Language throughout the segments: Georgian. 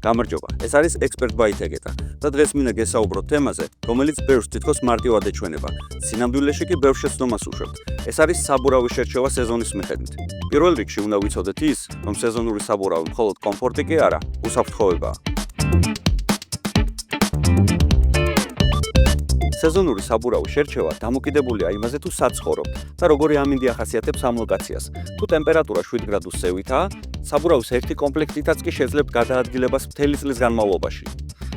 გამარჯობა, ეს არის Expert by Tegeta და დღეს მინდა გესაუბროთ თემაზე, რომელიც ბევრს თითქოს მარტივად ეჩვენება. სინამდვილეში კი ბევრ შეცდომას უშვებთ. ეს არის საბურავი შერჩევა სეზონის მიხედვით. პირველ რიგში უნდა ვიცოდეთ ის, რომ სეზონური საბურავი მხოლოდ კომფორტი კი არა, უსაფრთხოებაა. სეზონური საბურავი შერჩევა დამოკიდებულია იმაზე, თუ საცხოვრობთ და როგორი ამინდი ახასიათებს ამ ლოკაციას. თუ ტემპერატურა 7 გრადუსზე ვითაა, საბურავის ერთი კომპლექტითაც კი შეძლებთ გადაადგილებას მთელი წლის განმავლობაში.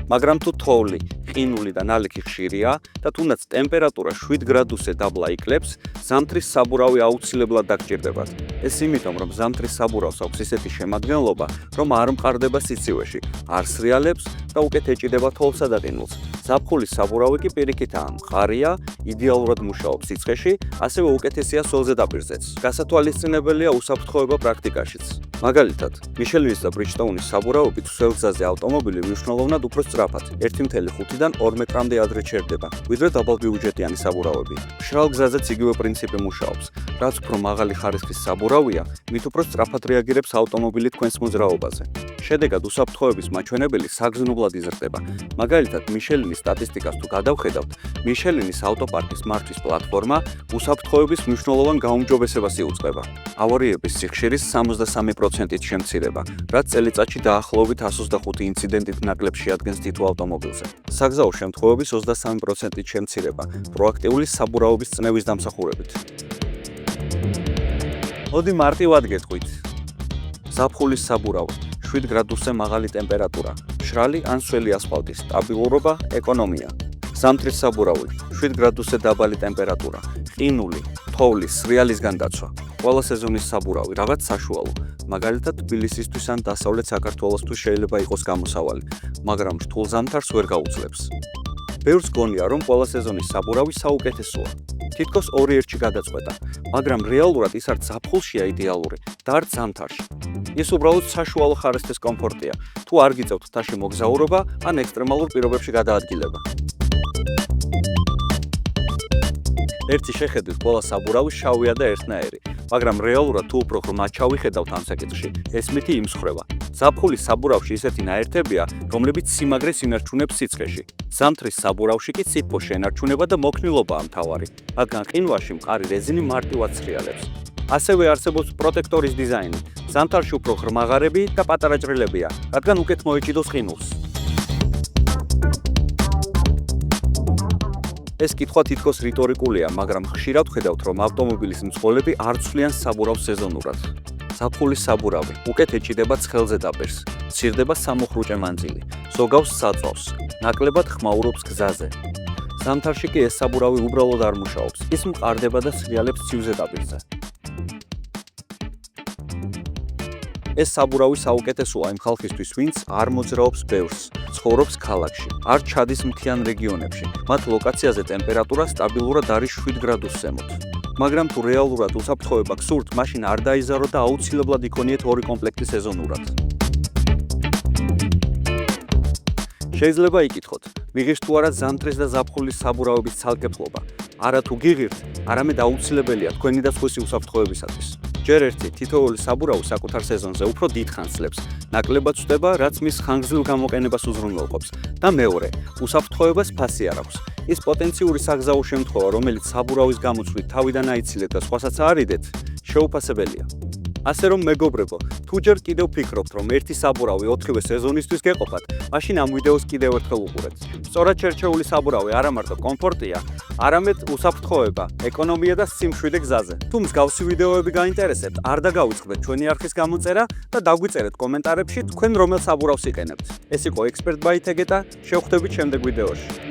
მაგრამ თუ თოვლი, ყინული და ნალექი ხშირია და თუნდაც ტემპერატურა 7 გრადუსზე დაბლა იკლებს, ზამთრის საბურავი აუცილებლად დაგჭირდებათ. ეს იმიტომ, რომ ზამთრის საბურავს აქვს ისეთი შემადგენლობა, რომ არ მყარდება სიცივეში, არ სრიალებს და უკეთ ეჭიდება თოვლსა და ყინულს. ზაფხულის საბურავი კი პირიქითაა, მყარია, იდეალურად მუშაობს სიცხეში, ასევე უკეთესია სოლზედაპირზეც. გასათვალისწინებელია უსაფრთხოება პრაქტიკაშიც. მაგალითად, მიშელინის და ბრიჯსტოუნის საბურავებით უსველგზაზე ავტომობილი მნიშვნელოვნად უფრო სწრაფად, 1.5-დან 2 მეტრამდე ადრე ჩერდება, ვიდრე დაბალბიუჯეტიანი საბურავები. მშრალ გზაზეც იგივე პრინციპი მუშაობს. რაც უფრო მაღალი ხარისხის საბურავია, მით უფრო სწრაფად რეაგირებს ავტომობილი თქვენს მოძრაობაზე. შედეგად უსაფრთხოების მაჩვენებელი საგრძნობლად იზრდება. მაგალითად, მიშელინის სტატისტიკას თუ გადავხედავთ, მიშელინის ავტოპარკის მართვის პლატფორმა უსაფრთხოების მნიშვნელოვან გაუმჯობესებას იუწყება. ავარიების სიხშირის 63%-ით შემცირება, რაც წელიწადში დაახლოებით 125 ინციდენტით ნაკლებს შეადგენს თითო ავტომობილზე. საგზაო შემთხვევების 23%-ით შემცირება, პროაქტიული საბურავების წნევის დამსახურებით. მოდი მარტივად გეტყვით. ზაფხულის საბურავი, 7 გრადუსზე მაღალი ტემპერატურა, მშრალი ან სველი ასფალტი, სტაბილურობა, ეკონომია. ზამთრის საბურავი, 7 გრადუსზე დაბალი ტემპერატურა, ყინული, თოვლის, სრიალისგან დაცვა. ყველა სეზონის საბურავი, რაღაც საშუალო. მაგალითად, თბილისისთვის ან დასავლეთ საქართველოსთვის შეიძლება იყოს გამოსავალი, მაგრამ რთულ ზამთარს ვერ გაუძლებს. ბევრს გონია, რომ ყველა სეზონის საბურავი საუკეთესოა. თითქოს 2-1-ში გადაწყვეტა, მაგრამ რეალურად ის არც ზაფხულშია იდეალური და არც ზამთარში. ის უბრალოდ საშუალო ხარისხის კომფორტია, თუ არ გიწევთ მთაში მოგზაურობა ან ექსტრემალურ პირობებში გადაადგილება. ერთი შეხედვით ყველა საბურავი შავია და ერთნაირი, მაგრამ რეალურად თუ უფრო ღრმად ჩავიხედავთ ამ საკითხში, ეს მითი იმსხვრევა. ზაფხულის საბურავში ისეთი ნაერთებია, რომლებიც სიმაგრეს ინარჩუნებს სიცხეში. ზამთრის საბურავში კი სითბო შენარჩუნება და მოქნილობაა მთავარი, რადგან ყინვაში მყარი რეზინი მარტივად სრიალებს. ასევე არსებობს პროტექტორის დიზაინი. ზამთარში უფრო ღრმაღარები და პატარა ჭრილებია, რადგან უკეთ მოეჭიდოს ყინულს. ეს კითხვა თითქოს რიტორიკულია, მაგრამ ხშირად ხედავთ, რომ ავტომობილის მძღოლები არ ცვლიან საბურავს სეზონურად. ზაფხულის საბურავი უკეთ ეჭიდება ცხელ ზედაპირს, მცირდება სამოხრუჭე მანძილი, ზოგავს საწვავს, ნაკლებად ხმაურობს გზაზე. ზამთარში კი ეს საბურავი უბრალოდ არ მუშაობს, ის მყარდება და სრიალებს ცივ ზედაპირზე. ეს საბურავი საუკეთესოა იმ ხალხისთვის, ვინც არ მოძრაობს ბევრს, ცხოვრობს ქალაქში, არ ჩადის მთიან რეგიონებში. მათ ლოკაციაზე ტემპერატურა სტაბილურად არის 7 გრადუსს ზემოთ. მაგრამ თუ რეალურად უსაფრთხოება გსურთ, მაშინ არ დაიზაროთ და აუცილებლად იქონიეთ 2 კომპლექტი სეზონურად. შეიძლება იკითხოთ, მიღირთ თუ არა ზამთრის და ზაფხულის საბურავების ცალკეფლობა. არა თუ გიღირთ, არამედ აუცილებელია თქვენი და სხვისი უსაფრთხოებისათვის. ჯერ ერთი თითოეული საბურავი საკუთარ სეზონზე უფრო დიდ ხანს წლებს, ნაკლებად ცვდება, რაც მის ხანგრძლივ გამოყენებას უზრუნველყოფს და მეორე, უსაფრთხოებას ფასი არ აქვს. ის პოტენციური საგზაო შემთხვევა, რომელიც საბურავის გამოწვით თავიდან აიცილეთ და სხვასაც აარიდეთ, შეუფასებელია. ასე რომ მეგობრებო, თუ ჯერ კიდევ ფიქრობთ, რომ ერთი საბურავი 4-ვე სეზონისთვის გეყოფათ, მაშინ ამ ვიდეოს კიდევ ერთხელ უყურეთ. სწორად შერჩეული საბურავი არა მარტო კომფორტია, არამედ უსაფრთხოება, ეკონომია და სიმშვიდე გზაზე. თუ მსგავსი ვიდეოები გაინტერესებთ, არ დაგაუწყდეთ ჩვენი არხის გამოწერა და დაგვიწერეთ კომენტარებში თქვენ რომელ საბურავს იყენებთ. ეს იყო Expert by Tegeta, შევხვდებით შემდეგ ვიდეოში.